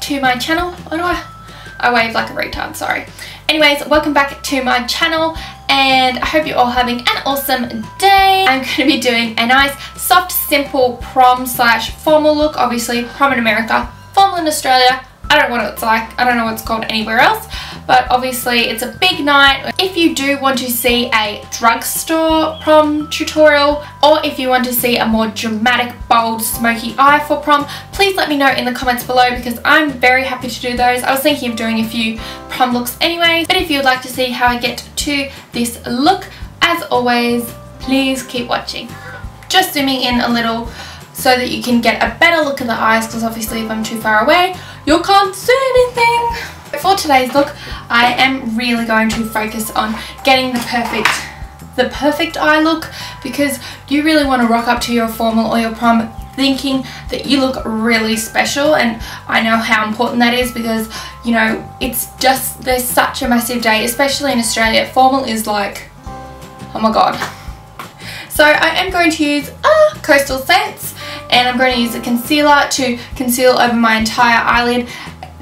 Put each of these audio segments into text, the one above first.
to my channel. What do I wave like a retard, sorry. Anyways, welcome back to my channel and I hope you're all having an awesome day. I'm going to be doing a nice, soft, simple prom/formal look. Obviously, prom in America, formal in Australia. I don't know what it's like. I don't know what it's called anywhere else. But obviously, it's a big night. If you do want to see a drugstore prom tutorial, or if you want to see a more dramatic, bold, smoky eye for prom, please let me know in the comments below because I'm very happy to do those. I was thinking of doing a few prom looks anyway. But if you would like to see how I get to this look, as always, please keep watching. Just zooming in a little so that you can get a better look at the eyes because obviously if I'm too far away, you can't see anything. For today's look, I am really going to focus on getting the perfect eye look because you really want to rock up to your formal or your prom thinking that you look really special, and I know how important that is because, you know, it's just, there's such a massive day, especially in Australia. Formal is like, oh my god. So I am going to use Coastal Scents and I'm going to use a concealer to conceal over my entire eyelid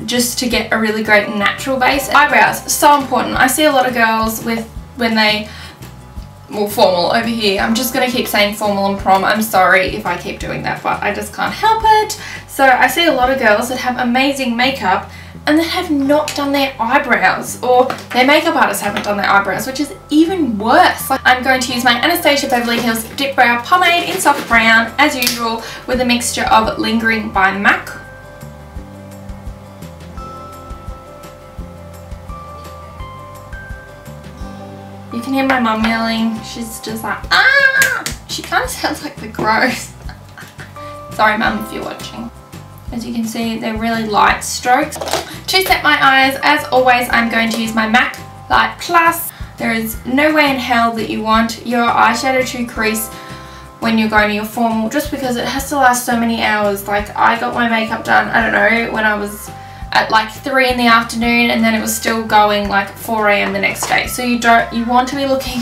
just to get a really great natural base. Eyebrows, so important. I see a lot of girls with, when they, well, formal over here. I'm just going to keep saying formal and prom. I'm sorry if I keep doing that, but I just can't help it. So I see a lot of girls that have amazing makeup and that have not done their eyebrows, or their makeup artists haven't done their eyebrows, which is even worse. I'm going to use my Anastasia Beverly Hills Dipbrow Pomade in soft brown, as usual, with a mixture of Lingering by MAC. You can hear my mum yelling. She's just like, ah! She kind of sounds like the Crows. Sorry mum if you're watching. As you can see, they're really light strokes. To set my eyes, as always, I'm going to use my MAC Light Plus. There is no way in hell that you want your eyeshadow to crease when you're going to your formal, just because it has to last so many hours. Like, I got my makeup done, I don't know, when I was at like 3 in the afternoon, and then it was still going like 4 AM the next day. So you want to be looking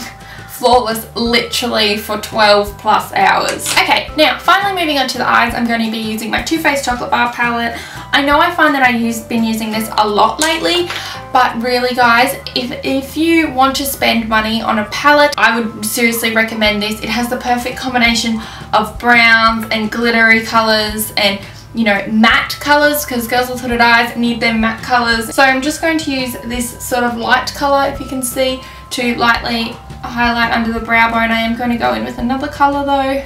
flawless literally for 12 plus hours. Okay, now finally moving on to the eyes, I'm going to be using my Too Faced Chocolate Bar palette. I know I find that I've been using this a lot lately, but really guys, if you want to spend money on a palette, I would seriously recommend this. It has the perfect combination of browns and glittery colours and, you know, matte colours, because girls with hooded eyes need their matte colours. So I'm just going to use this sort of light colour, if you can see, to lightly highlight under the brow bone. I am going to go in with another colour though.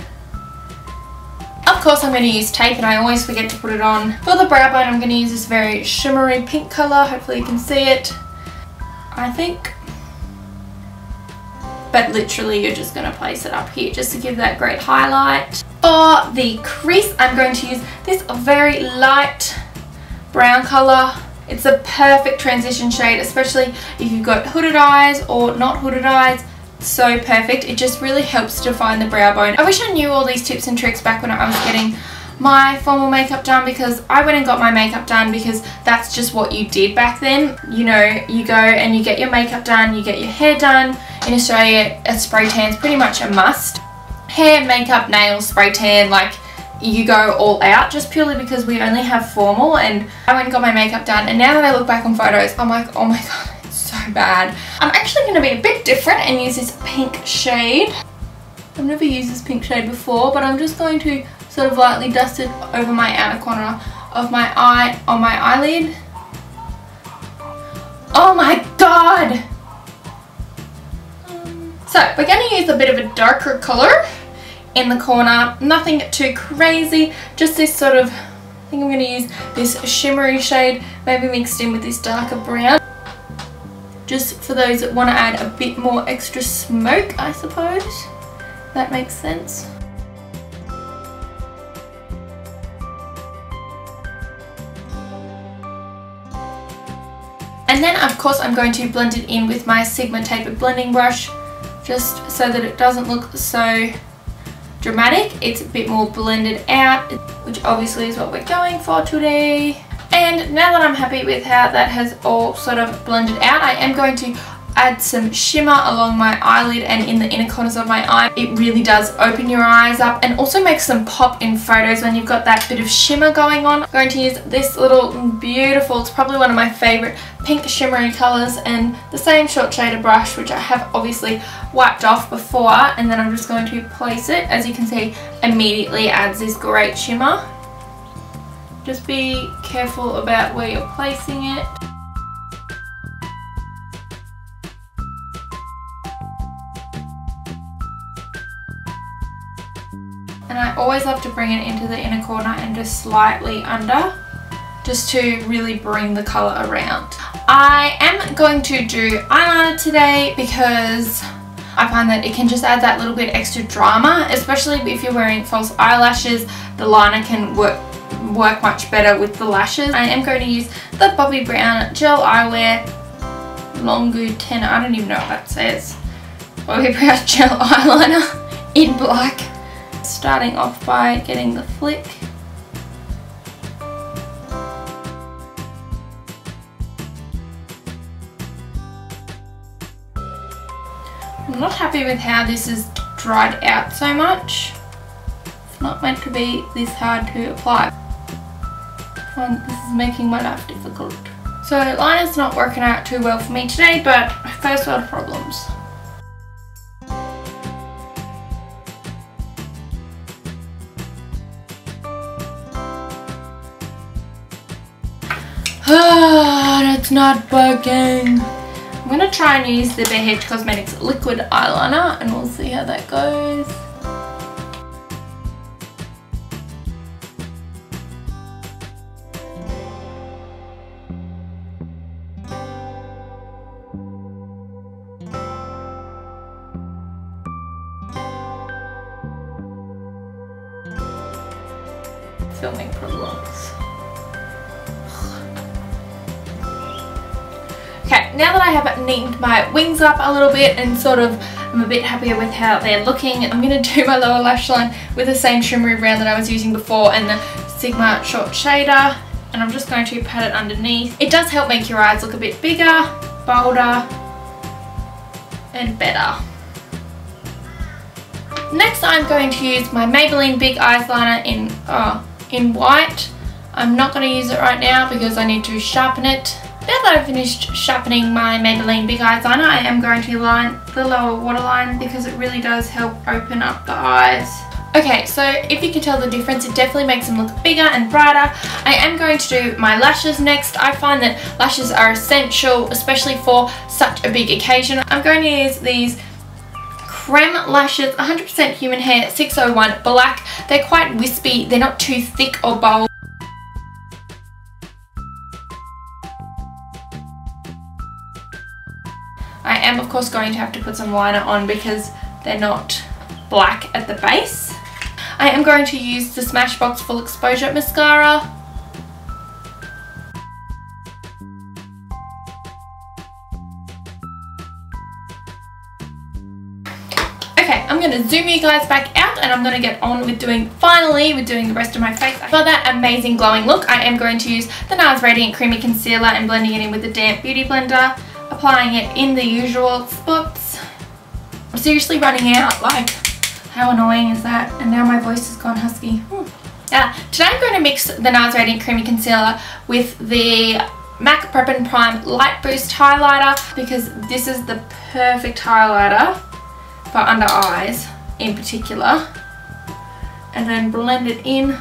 Of course I'm going to use tape and I always forget to put it on. For the brow bone I'm going to use this very shimmery pink colour. Hopefully you can see it, I think. But literally you're just going to place it up here just to give that great highlight. For the crease, I'm going to use this very light brown colour. It's a perfect transition shade, especially if you've got hooded eyes or not hooded eyes. So perfect. It just really helps define the brow bone. I wish I knew all these tips and tricks back when I was getting my formal makeup done, because I went and got my makeup done because that's just what you did back then. You know, you go and you get your makeup done, you get your hair done. In Australia, a spray tan is pretty much a must. Hair, makeup, nails, spray tan, like you go all out, just purely because we only have formal. And I went and got my makeup done, and now that I look back on photos, I'm like, oh my god, it's so bad. I'm actually going to be a bit different and use this pink shade. I've never used this pink shade before, but I'm just going to sort of lightly dust it over my outer corner of my eye, on my eyelid. Oh my god! So we're going to use a bit of a darker colour in the corner, nothing too crazy, just this sort of, I think I'm going to use this shimmery shade, maybe mixed in with this darker brown, just for those that want to add a bit more extra smoke, I suppose. That makes sense. And then of course I'm going to blend it in with my Sigma tapered blending brush, just so that it doesn't look so dramatic. It's a bit more blended out, which obviously is what we're going for today. And now that I'm happy with how that has all sort of blended out, I am going to add some shimmer along my eyelid and in the inner corners of my eye. It really does open your eyes up and also makes them pop in photos when you've got that bit of shimmer going on. I'm going to use this little beautiful, it's probably one of my favourite pink shimmery colours, and the same short shader brush, which I have obviously wiped off before, and then I'm just going to place it. As you can see, immediately adds this great shimmer. Just be careful about where you're placing it. And I always love to bring it into the inner corner and just slightly under, just to really bring the colour around. I am going to do eyeliner today because I find that it can just add that little bit extra drama, especially if you're wearing false eyelashes. The liner can work much better with the lashes. I am going to use the Bobbi Brown Gel Eyewear Longwear 10, I don't even know what that says. Bobbi Brown Gel Eyeliner in black. Starting off by getting the flick. I'm not happy with how this is dried out so much. It's not meant to be this hard to apply. I find this is making my life difficult. So liner's not working out too well for me today, but first world problems. It's not working. I'm going to try and use the BH Cosmetics liquid eyeliner and we'll see how that goes. Filming problems. Okay, now that I have neatened my wings up a little bit and sort of I'm a bit happier with how they're looking, I'm going to do my lower lash line with the same shimmery brown that I was using before and the Sigma short shader, and I'm just going to pat it underneath. It does help make your eyes look a bit bigger, bolder and better. Next I'm going to use my Maybelline Big Eyes Liner in white. I'm not going to use it right now because I need to sharpen it. Now that I've finished sharpening my Maybelline Big Eyes Liner, I am going to line the lower waterline because it really does help open up the eyes. Okay, so if you can tell the difference, it definitely makes them look bigger and brighter. I am going to do my lashes next. I find that lashes are essential, especially for such a big occasion. I'm going to use these Creme Lashes 100% Human Hair 601 Black. They're quite wispy, they're not too thick or bold. I am of course going to have to put some liner on because they're not black at the base. I am going to use the Smashbox Full Exposure Mascara. Okay, I'm going to zoom you guys back out and I'm going to get on with doing the rest of my face. For that amazing glowing look, I am going to use the Nars Radiant Creamy Concealer and blending it in with the damp beauty blender. Applying it in the usual spots. I'm seriously running out, like how annoying is that? And now my voice has gone husky. Today I'm going to mix the Nars Radiant Creamy Concealer with the MAC Prep and Prime LightBoost highlighter because this is the perfect highlighter for under eyes in particular. And then blend it in.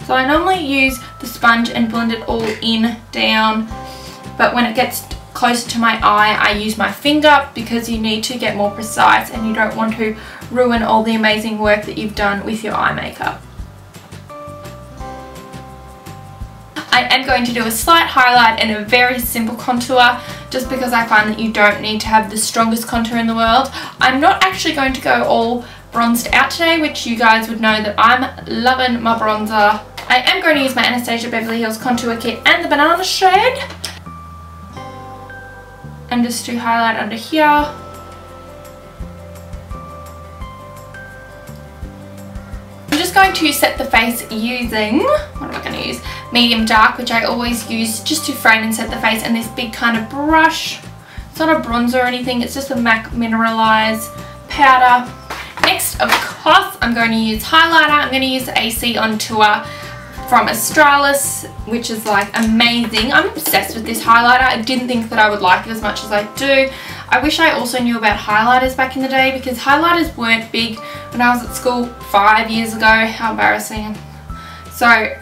So I normally use the sponge and blend it all in, down. But when it gets closer to my eye, I use my finger because you need to get more precise and you don't want to ruin all the amazing work that you've done with your eye makeup. I am going to do a slight highlight and a very simple contour just because I find that you don't need to have the strongest contour in the world. I'm not actually going to go all bronzed out today, which you guys would know that I'm loving my bronzer. I am going to use my Anastasia Beverly Hills Contour Kit and the Banana shade. And just to highlight under here. I'm just going to set the face using, what am I going to use? Medium dark, which I always use just to frame and set the face, and this big kind of brush. It's not a bronzer or anything, it's just a MAC Mineralize powder. Next, of course, I'm going to use highlighter. I'm going to use the AC on Tour from Australis, which is like amazing. I'm obsessed with this highlighter. I didn't think that I would like it as much as I do. I wish I also knew about highlighters back in the day, because highlighters weren't big when I was at school 5 years ago. How embarrassing. So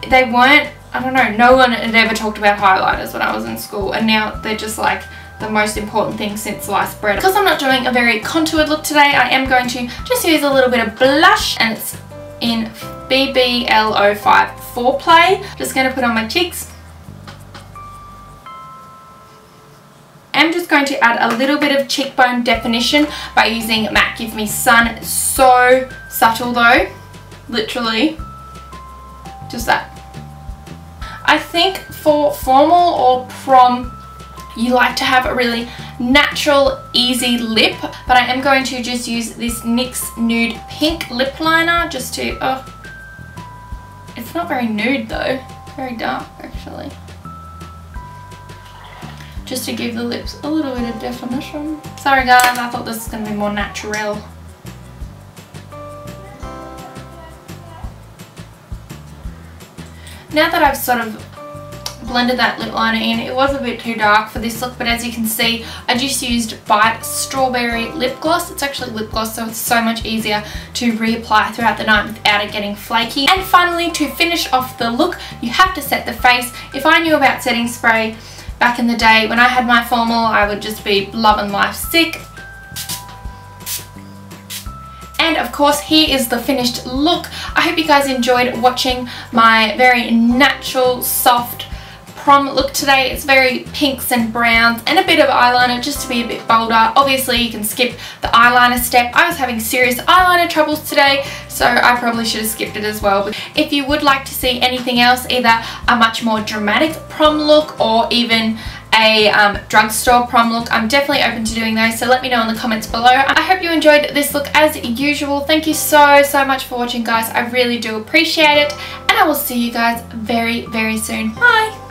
they weren't, I don't know, no one had ever talked about highlighters when I was in school, and now they're just like the most important thing since sliced bread. Because I'm not doing a very contoured look today, I am going to just use a little bit of blush, and it's in BBL05 Foreplay. Just going to put on my cheeks. I'm just going to add a little bit of cheekbone definition by using MAC Give Me Sun. So subtle though, literally, just that. I think for formal or prom, you like to have a really natural, easy lip, but I am going to just use this NYX Nude Pink Lip Liner just to, it's not very nude though, very dark actually. Just to give the lips a little bit of definition. Sorry guys, I thought this was going to be more natural. Now that I've sort of blended that lip liner in, it was a bit too dark for this look, but as you can see, I just used Bite Strawberry Lip Gloss. It's actually lip gloss, so it's so much easier to reapply throughout the night without it getting flaky. And finally, to finish off the look, you have to set the face. If I knew about setting spray back in the day when I had my formal, I would just be loving life sick. And of course, here is the finished look. I hope you guys enjoyed watching my very natural, soft prom look today. It's very pinks and browns and a bit of eyeliner just to be a bit bolder. Obviously, you can skip the eyeliner step. I was having serious eyeliner troubles today, so I probably should have skipped it as well. But if you would like to see anything else, either a much more dramatic prom look or even a drugstore prom look, I'm definitely open to doing those, so let me know in the comments below. I hope you enjoyed this look as usual. Thank you so much for watching guys, I really do appreciate it, and I will see you guys very soon. Bye!